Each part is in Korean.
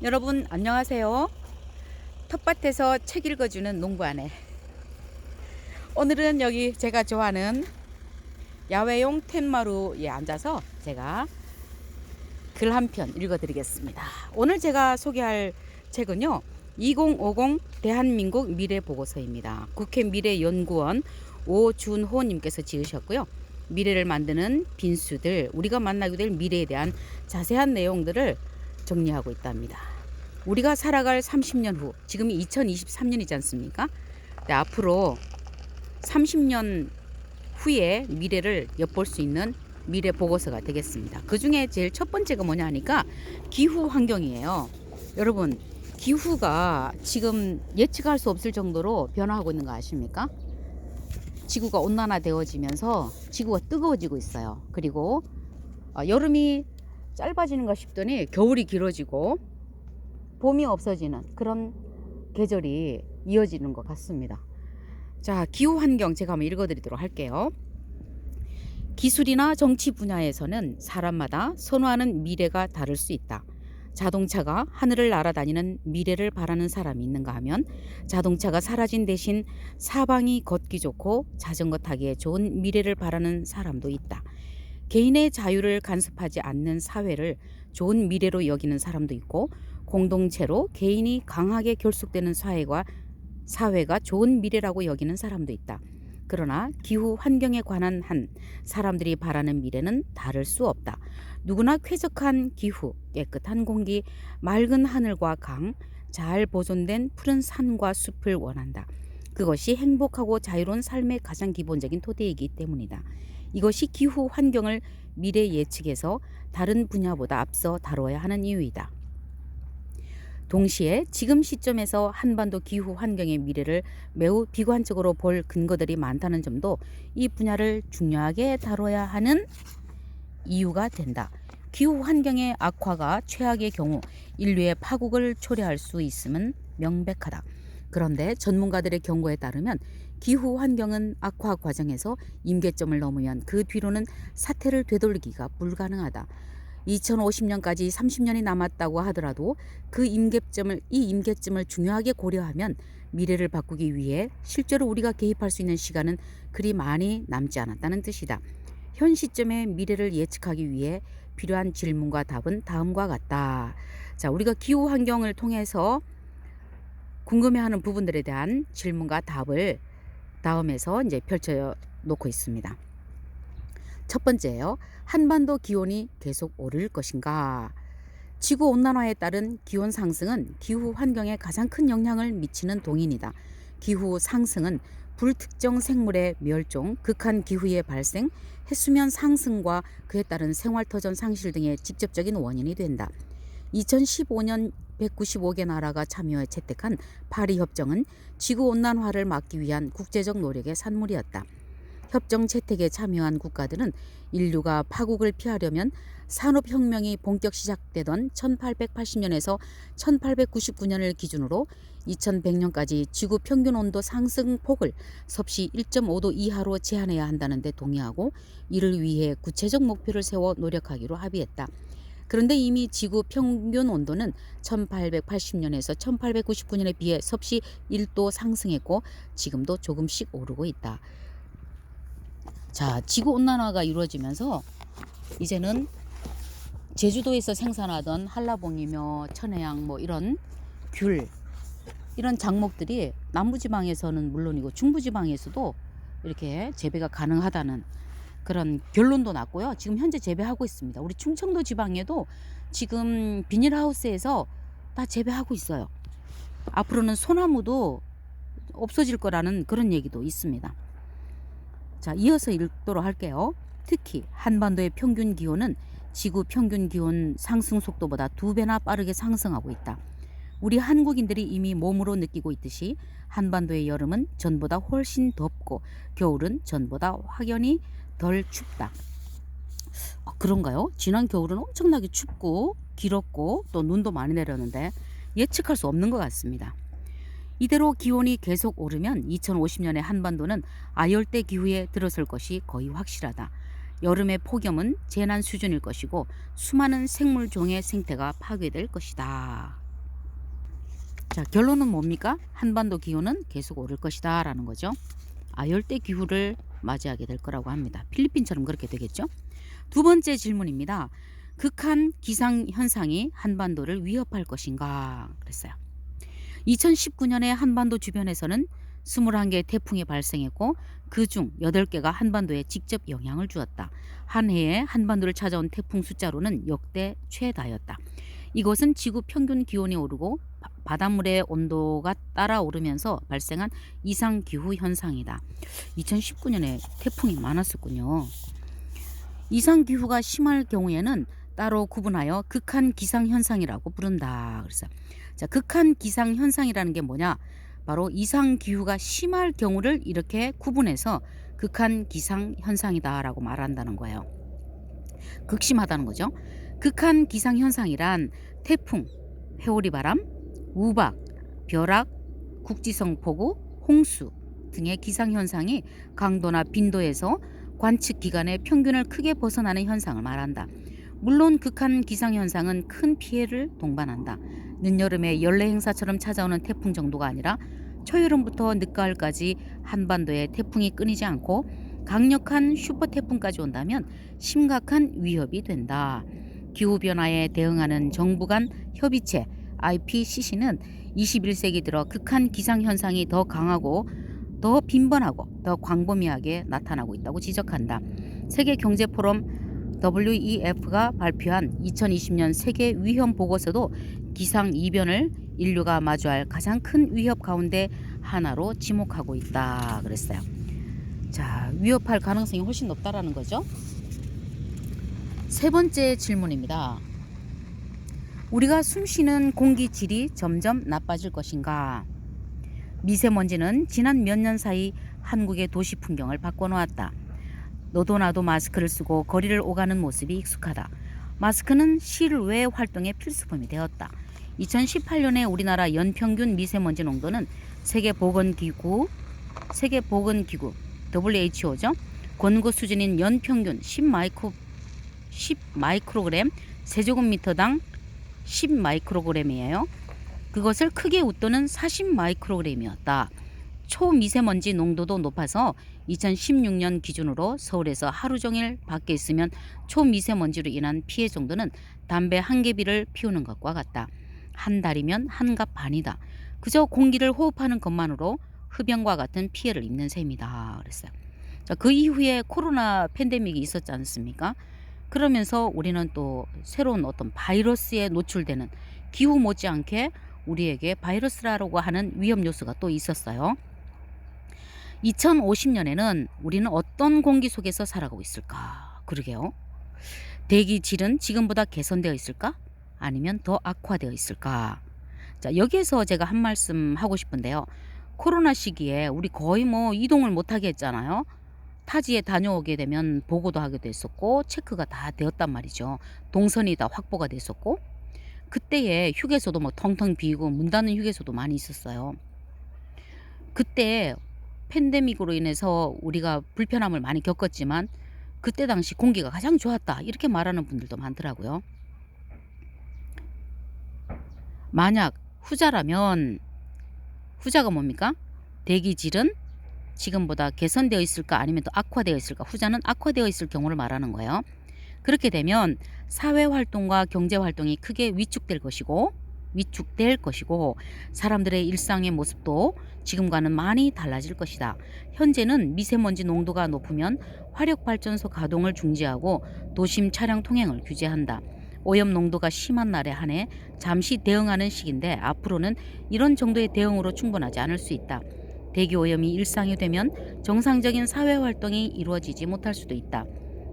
여러분 안녕하세요. 텃밭에서 책 읽어주는 농부아내. 오늘은 여기 제가 좋아하는 야외용 텐마루에 앉아서 제가 글 한 편 읽어드리겠습니다. 오늘 제가 소개할 책은요, 2050 대한민국 미래보고서입니다. 국회 미래연구원 오준호님께서 지으셨고요. 미래를 만드는 빈수들, 우리가 만나게 될 미래에 대한 자세한 내용들을 정리하고 있답니다. 우리가 살아갈 30년 후, 지금이 2023년이지 않습니까? 네, 앞으로 30년 후의 미래를 엿볼 수 있는 미래 보고서가 되겠습니다. 그 중에 제일 첫 번째가 뭐냐 하니까 기후 환경이에요. 여러분, 기후가 지금 예측할 수 없을 정도로 변화하고 있는 거 아십니까? 지구가 온난화되어지면서 지구가 뜨거워지고 있어요. 그리고 여름이 짧아지는가 싶더니 겨울이 길어지고 봄이 없어지는 그런 계절이 이어지는 것 같습니다. 자, 기후 환경 제가 한번 읽어드리도록 할게요. 기술이나 정치 분야에서는 사람마다 선호하는 미래가 다를 수 있다. 자동차가 하늘을 날아다니는 미래를 바라는 사람이 있는가 하면 자동차가 사라진 대신 사방이 걷기 좋고 자전거 타기에 좋은 미래를 바라는 사람도 있다. 개인의 자유를 간섭하지 않는 사회를 좋은 미래로 여기는 사람도 있고, 공동체로 개인이 강하게 결속되는 사회가 좋은 미래라고 여기는 사람도 있다. 그러나 기후 환경에 관한 한 사람들이 바라는 미래는 다를 수 없다. 누구나 쾌적한 기후, 깨끗한 공기, 맑은 하늘과 강, 잘 보존된 푸른 산과 숲을 원한다. 그것이 행복하고 자유로운 삶의 가장 기본적인 토대이기 때문이다. 이것이 기후 환경을 미래 예측에서 다른 분야보다 앞서 다뤄야 하는 이유이다. 동시에 지금 시점에서 한반도 기후 환경의 미래를 매우 비관적으로 볼 근거들이 많다는 점도 이 분야를 중요하게 다뤄야 하는 이유가 된다. 기후 환경의 악화가 최악의 경우 인류의 파국을 초래할 수 있음은 명백하다. 그런데 전문가들의 경고에 따르면 기후 환경은 악화 과정에서 임계점을 넘으면 그 뒤로는 사태를 되돌리기가 불가능하다. 2050년까지 30년이 남았다고 하더라도 이 임계점을 중요하게 고려하면 미래를 바꾸기 위해 실제로 우리가 개입할 수 있는 시간은 그리 많이 남지 않았다는 뜻이다. 현 시점의 미래를 예측하기 위해 필요한 질문과 답은 다음과 같다. 자, 우리가 기후 환경을 통해서 궁금해하는 부분들에 대한 질문과 답을 다음에서 이제 펼쳐 놓고 있습니다. 첫 번째예요. 한반도 기온이 계속 오를 것인가? 지구 온난화에 따른 기온 상승은 기후 환경에 가장 큰 영향을 미치는 동인이다. 기후 상승은 불특정 생물의 멸종, 극한 기후의 발생, 해수면 상승과 그에 따른 생활터전 상실 등의 직접적인 원인이 된다. 2015년 195개 나라가 참여해 채택한 파리 협정은 지구온난화를 막기 위한 국제적 노력의 산물이었다. 협정 채택에 참여한 국가들은 인류가 파국을 피하려면 산업혁명이 본격 시작되던 1880년에서 1899년을 기준으로 2100년까지 지구 평균 온도 상승폭을 섭씨 1.5도 이하로 제한해야 한다는 데 동의하고, 이를 위해 구체적 목표를 세워 노력하기로 합의했다. 그런데 이미 지구 평균 온도는 1880년에서 1899년에 비해 섭씨 1도 상승했고 지금도 조금씩 오르고 있다. 자, 지구온난화가 이루어지면서 이제는 제주도에서 생산하던 한라봉이며 천혜향 이런 귤, 이런 작목들이 남부지방에서는 물론이고 중부지방에서도 이렇게 재배가 가능하다는 그런 결론도 났고요. 지금 현재 재배하고 있습니다. 우리 충청도 지방에도 지금 비닐하우스에서 다 재배하고 있어요. 앞으로는 소나무도 없어질 거라는 그런 얘기도 있습니다. 자, 이어서 읽도록 할게요. 특히 한반도의 평균 기온은 지구 평균 기온 상승 속도보다 2배나 빠르게 상승하고 있다. 우리 한국인들이 이미 몸으로 느끼고 있듯이 한반도의 여름은 전보다 훨씬 덥고 겨울은 전보다 확연히 덜 춥다. 그런가요? 지난 겨울은 엄청나게 춥고 길었고 또 눈도 많이 내렸는데 예측할 수 없는 것 같습니다. 이대로 기온이 계속 오르면 2050년에 한반도는 아열대 기후에 들어설 것이 거의 확실하다. 여름의 폭염은 재난 수준일 것이고 수많은 생물종의 생태가 파괴될 것이다. 자, 결론은 뭡니까? 한반도 기후는 계속 오를 것이다 라는 거죠. 아열대 기후를 맞이하게 될 거라고 합니다. 필리핀처럼 그렇게 되겠죠. 두 번째 질문입니다. 극한 기상 현상이 한반도를 위협할 것인가 그랬어요. 2019년에 한반도 주변에서는 21개 태풍이 발생했고 그중 8개가 한반도에 직접 영향을 주었다. 한 해에 한반도를 찾아온 태풍 숫자로는 역대 최다였다. 이것은 지구 평균 기온이 오르고 바닷물의 온도가 따라 오르면서 발생한 이상기후 현상이다. 2019년에 태풍이 많았었군요. 이상기후가 심할 경우에는 따로 구분하여 극한 기상현상이라고 부른다. 그래서 자, 극한 기상현상이라는 게 뭐냐? 바로 이상기후가 심할 경우를 이렇게 구분해서 극한 기상현상이다라고 말한다는 거예요. 극심하다는 거죠. 극한 기상현상이란 태풍, 회오리바람, 우박, 벼락, 국지성 폭우, 홍수 등의 기상현상이 강도나 빈도에서 관측 기간의 평균을 크게 벗어나는 현상을 말한다. 물론 극한 기상현상은 큰 피해를 동반한다. 늦여름에 연례 행사처럼 찾아오는 태풍 정도가 아니라 초여름부터 늦가을까지 한반도에 태풍이 끊이지 않고 강력한 슈퍼 태풍까지 온다면 심각한 위협이 된다. 기후변화에 대응하는 정부 간 협의체 IPCC는 21세기 들어 극한 기상현상이 더 강하고 더 빈번하고 더 광범위하게 나타나고 있다고 지적한다. 세계경제포럼 WEF가 발표한 2020년 세계 위험 보고서도 기상 이변을 인류가 마주할 가장 큰 위협 가운데 하나로 지목하고 있다 그랬어요. 자, 위협할 가능성이 훨씬 높다라는 거죠. 세 번째 질문입니다. 우리가 숨쉬는 공기 질이 점점 나빠질 것인가? 미세먼지는 지난 몇 년 사이 한국의 도시 풍경을 바꿔놓았다. 너도 나도 마스크를 쓰고 거리를 오가는 모습이 익숙하다. 마스크는 실외 활동의 필수품이 되었다. 2018년에 우리나라 연평균 미세먼지 농도는 세계보건기구 WHO죠. 권고 수준인 연평균 10 마이크로그램 세제곱미터당 10 마이크로그램이에요. 그것을 크게 웃도는 40 마이크로그램이었다. 초미세먼지 농도도 높아서 2016년 기준으로 서울에서 하루 종일 밖에 있으면 초미세먼지로 인한 피해 정도는 담배 한 개비를 피우는 것과 같다. 한 달이면 한갑 반이다. 그저 공기를 호흡하는 것만으로 흡연과 같은 피해를 입는 셈이다. 그랬어요. 자, 그 이후에 코로나 팬데믹이 있었지 않습니까? 그러면서 우리는 또 새로운 어떤 바이러스에 노출되는 기후 못지않게 우리에게 바이러스라고 하는 위험 요소가 또 있었어요. 2050년에는 우리는 어떤 공기 속에서 살아가고 있을까? 그러게요. 대기 질은 지금보다 개선되어 있을까? 아니면 더 악화되어 있을까? 자, 여기에서 제가 한 말씀 하고 싶은데요. 코로나 시기에 우리 거의 이동을 못하게 했잖아요. 타지에 다녀오게 되면 보고도 하게 됐었고 체크가 다 되었단 말이죠. 동선이 다 확보가 됐었고 그때에 휴게소도 텅텅 비고 문 닫는 휴게소도 많이 있었어요. 그때 팬데믹으로 인해서 우리가 불편함을 많이 겪었지만 그때 당시 공기가 가장 좋았다 이렇게 말하는 분들도 많더라고요. 만약 후자라면 후자가 뭡니까? 대기질은 지금보다 개선되어 있을까 아니면 더 악화되어 있을까? 후자는 악화되어 있을 경우를 말하는 거예요. 그렇게 되면 사회활동과 경제활동이 크게 위축될 것이고 사람들의 일상의 모습도 지금과는 많이 달라질 것이다. 현재는 미세먼지 농도가 높으면 화력발전소 가동을 중지하고 도심 차량 통행을 규제한다. 오염 농도가 심한 날에 한해 잠시 대응하는 시기인데 앞으로는 이런 정도의 대응으로 충분하지 않을 수 있다. 대기 오염이 일상이 되면 정상적인 사회활동이 이루어지지 못할 수도 있다.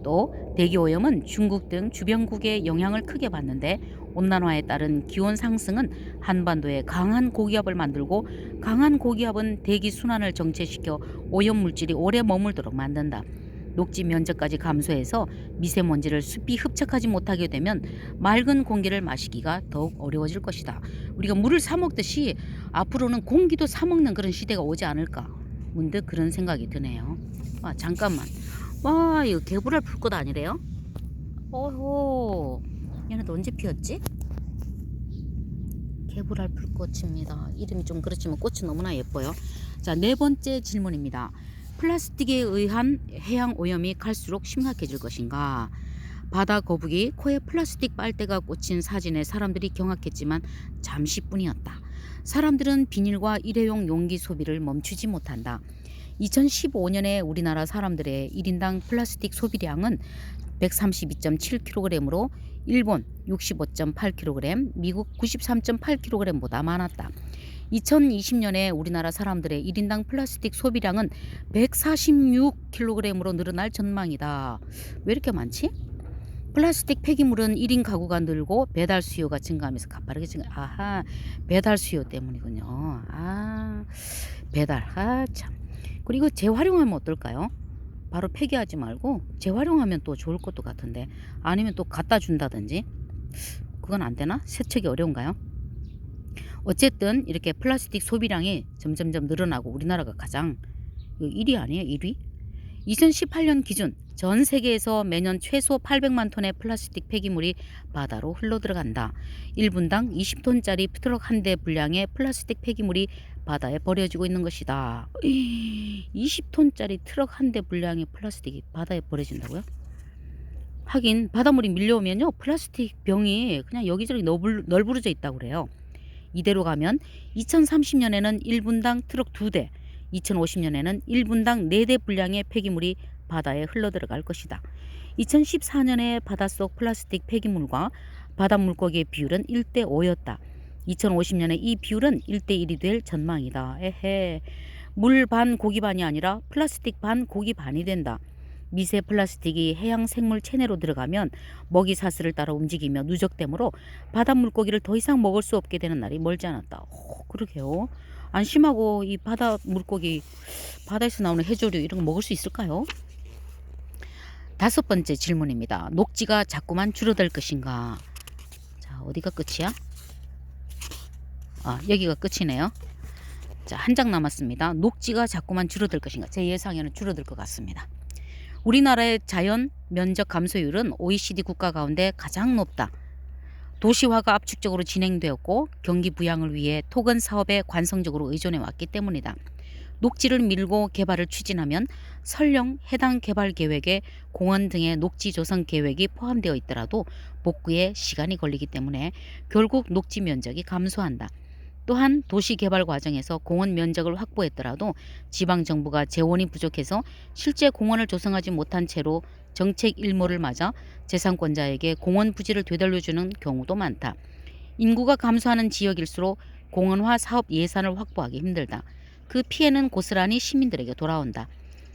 또 대기 오염은 중국 등 주변국에 영향을 크게 받는데 온난화에 따른 기온 상승은 한반도에 강한 고기압을 만들고 강한 고기압은 대기 순환을 정체시켜 오염 물질이 오래 머물도록 만든다. 녹지 면적까지 감소해서 미세먼지를 숲이 흡착하지 못하게 되면 맑은 공기를 마시기가 더욱 어려워질 것이다. 우리가 물을 사 먹듯이 앞으로는 공기도 사 먹는 그런 시대가 오지 않을까. 문득 그런 생각이 드네요. 잠깐만. 와, 이거 개불알 풀 것 아니래요? 어허, 얘네도 언제 피었지? 개불알 불꽃입니다. 이름이 좀 그렇지만 꽃이 너무나 예뻐요. 자, 네 번째 질문입니다. 플라스틱에 의한 해양 오염이 갈수록 심각해질 것인가? 바다 거북이 코에 플라스틱 빨대가 꽂힌 사진에 사람들이 경악했지만 잠시뿐이었다. 사람들은 비닐과 일회용 용기 소비를 멈추지 못한다. 2015년에 우리나라 사람들의 1인당 플라스틱 소비량은 132.7kg으로 일본 65.8kg, 미국 93.8kg보다 많았다. 2020년에 우리나라 사람들의 1인당 플라스틱 소비량은 146kg으로 늘어날 전망이다. 왜 이렇게 많지? 플라스틱 폐기물은 1인 가구가 늘고 배달 수요가 증가하면서 가파르게 증가. 아하, 배달 수요 때문이군요. 아, 배달. 아, 참. 그리고 재활용하면 어떨까요? 바로 폐기하지 말고 재활용하면 또 좋을 것도 같은데, 아니면 또 갖다 준다든지. 그건 안 되나? 세척이 어려운가요? 어쨌든 이렇게 플라스틱 소비량이 점점점 늘어나고 우리나라가 가장 1위 아니에요? 1위? 2018년 기준 전 세계에서 매년 최소 800만 톤의 플라스틱 폐기물이 바다로 흘러들어간다. 1분당 20톤짜리 트럭 한 대 분량의 플라스틱 폐기물이 바다에 버려지고 있는 것이다. 20톤짜리 트럭 한 대 분량의 플라스틱이 바다에 버려진다고요? 하긴 바닷물이 밀려오면요, 플라스틱 병이 그냥 여기저기 널브러져 있다고 그래요. 이대로 가면 2030년에는 1분당 트럭 2대, 2050년에는 1분당 4대 분량의 폐기물이 바다에 흘러들어갈 것이다. 2014년에 바닷속 플라스틱 폐기물과 바닷 물고기의 비율은 1대5였다. 2050년에 이 비율은 1대1이 될 전망이다. 에헤, 물 반 고기 반이 아니라 플라스틱 반 고기 반이 된다. 미세 플라스틱이 해양 생물 체내로 들어가면 먹이 사슬을 따라 움직이며 누적되므로 바닷 물고기를 더 이상 먹을 수 없게 되는 날이 멀지 않았다. 그러게요. 안심하고 이 바다 물고기, 바다에서 나오는 해조류 이런 거 먹을 수 있을까요? 다섯 번째 질문입니다. 녹지가 자꾸만 줄어들 것인가? 자, 어디가 끝이야? 아, 여기가 끝이네요. 자, 한 장 남았습니다. 녹지가 자꾸만 줄어들 것인가? 제 예상에는 줄어들 것 같습니다. 우리나라의 자연 면적 감소율은 OECD 국가 가운데 가장 높다. 도시화가 압축적으로 진행되었고 경기 부양을 위해 토건 사업에 관성적으로 의존해 왔기 때문이다. 녹지를 밀고 개발을 추진하면 설령 해당 개발 계획에 공원 등의 녹지 조성 계획이 포함되어 있더라도 복구에 시간이 걸리기 때문에 결국 녹지 면적이 감소한다. 또한 도시 개발 과정에서 공원 면적을 확보했더라도 지방정부가 재원이 부족해서 실제 공원을 조성하지 못한 채로 정책 일모를 맞아 재산권자에게 공원 부지를 되돌려주는 경우도 많다. 인구가 감소하는 지역일수록 공원화 사업 예산을 확보하기 힘들다. 그 피해는 고스란히 시민들에게 돌아온다.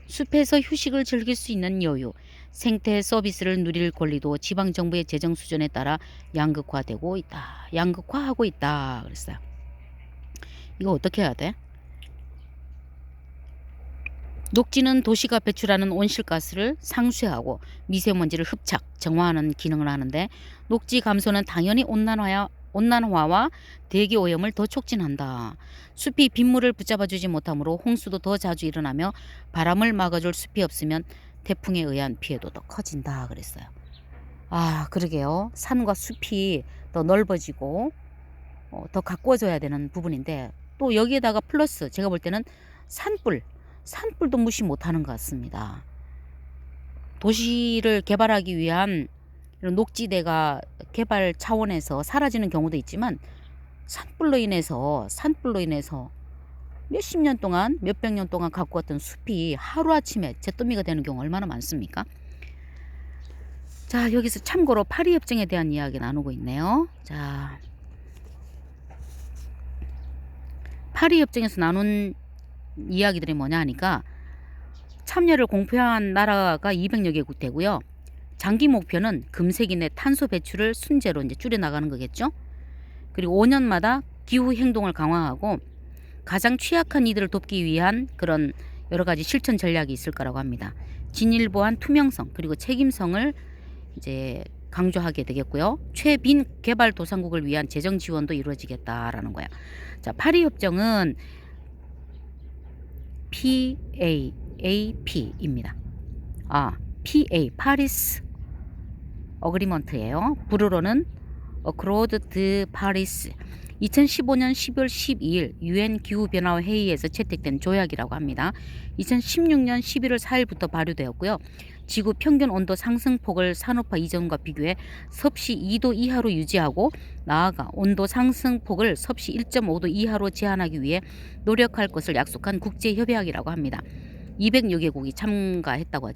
숲에서 휴식을 즐길 수 있는 여유, 생태 서비스를 누릴 권리도 지방정부의 재정 수준에 따라 양극화되고 있다. 양극화하고 있다. 그랬어요. 이거 어떻게 해야 돼? 녹지는 도시가 배출하는 온실가스를 상쇄하고 미세먼지를 흡착, 정화하는 기능을 하는데 녹지 감소는 당연히 온난화와 대기오염을 더 촉진한다. 숲이 빗물을 붙잡아주지 못하므로 홍수도 더 자주 일어나며 바람을 막아줄 숲이 없으면 태풍에 의한 피해도 더 커진다. 그랬어요. 아, 그러게요. 산과 숲이 더 넓어지고 더 가꾸어져야 되는 부분인데 또 여기에다가 플러스 제가 볼 때는 산불도 무시 못하는 것 같습니다. 도시를 개발하기 위한 이런 녹지대가 개발 차원에서 사라지는 경우도 있지만 산불로 인해서 몇십 년 동안 몇백 년 동안 가꾸었던 숲이 하루아침에 잿더미가 되는 경우 얼마나 많습니까? 자, 여기서 참고로 파리협정에 대한 이야기 나누고 있네요. 자, 파리협정에서 나눈 이야기들이 뭐냐 하니까 참여를 공표한 나라가 200여 개국 되고요. 장기 목표는 금세기 내 탄소 배출을 순제로 이제 줄여나가는 거겠죠. 그리고 5년마다 기후 행동을 강화하고 가장 취약한 이들을 돕기 위한 그런 여러 가지 실천 전략이 있을 거라고 합니다. 진일보한 투명성 그리고 책임성을 이제 강조하게 되겠고요. 최빈 개발 도상국을 위한 재정 지원도 이루어지겠다라는 거야. 자, 파리 협정은 PAAP입니다. PA 파리스 어그리먼트예요. 불어로는 Accord de Paris. 2015년 12월 12일 유엔 기후변화 회의에서 채택된 조약이라고 합니다. 2016년 11월 4일부터 발효되었고요. 지구 평균 온도 상승폭을 산업화 이전과 비교해 섭씨 2도 이하로 유지하고 나아가 온도 상승폭을 섭씨 1.5도 이하로 제한하기 위해 노력할 것을 약속한 국제협약이라고 합니다. 200여 개국이 참여했다고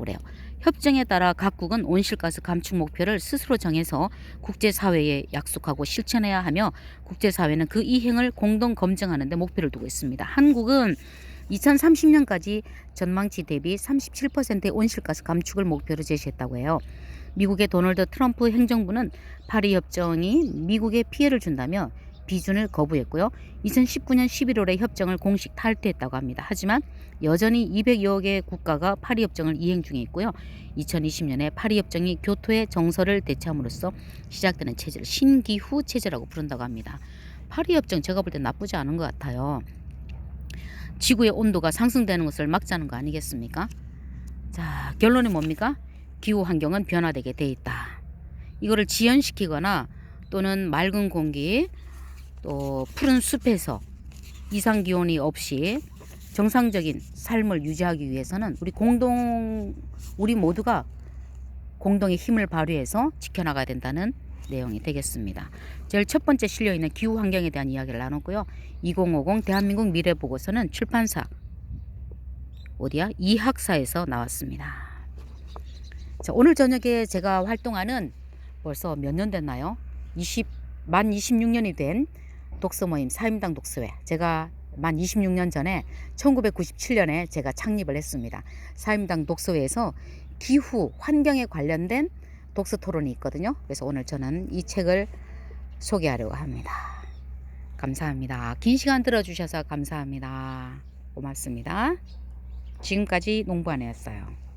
그래요. 협정에 따라 각국은 온실가스 감축 목표를 스스로 정해서 국제사회에 약속하고 실천해야 하며 국제사회는 그 이행을 공동 검증하는 데 목표를 두고 있습니다. 한국은 2030년까지 전망치 대비 37%의 온실가스 감축을 목표로 제시했다고 해요. 미국의 도널드 트럼프 행정부는 파리 협정이 미국에 피해를 준다며 비준을 거부했고요. 2019년 11월에 협정을 공식 탈퇴했다고 합니다. 하지만 여전히 200여 개 국가가 파리 협정을 이행 중에 있고요. 2020년에 파리 협정이 교토의 정서를 대체함으로써 시작되는 체제를 신기후 체제라고 부른다고 합니다. 파리 협정 제가 볼 때 나쁘지 않은 것 같아요. 지구의 온도가 상승되는 것을 막자는 거 아니겠습니까? 자, 결론이 뭡니까? 기후 환경은 변화되게 돼 있다. 이거를 지연시키거나 또는 맑은 공기 또 푸른 숲에서 이상 기온이 없이 정상적인 삶을 유지하기 위해서는 우리 모두가 공동의 힘을 발휘해서 지켜나가야 된다는 내용이 되겠습니다. 제일 첫 번째 실려있는 기후 환경에 대한 이야기를 나눴고요. 2050 대한민국 미래보고서는 출판사 이학사에서 나왔습니다. 자, 오늘 저녁에 제가 활동하는 벌써 몇 년 됐나요? 만 26년이 된 독서 모임 사임당 독서회, 제가 만 26년 전에 1997년에 제가 창립을 했습니다. 사임당 독서회에서 기후 환경에 관련된 독서 토론이 있거든요. 그래서 오늘 저는 이 책을 소개하려고 합니다. 감사합니다. 긴 시간 들어주셔서 감사합니다. 고맙습니다. 지금까지 농부아내였어요.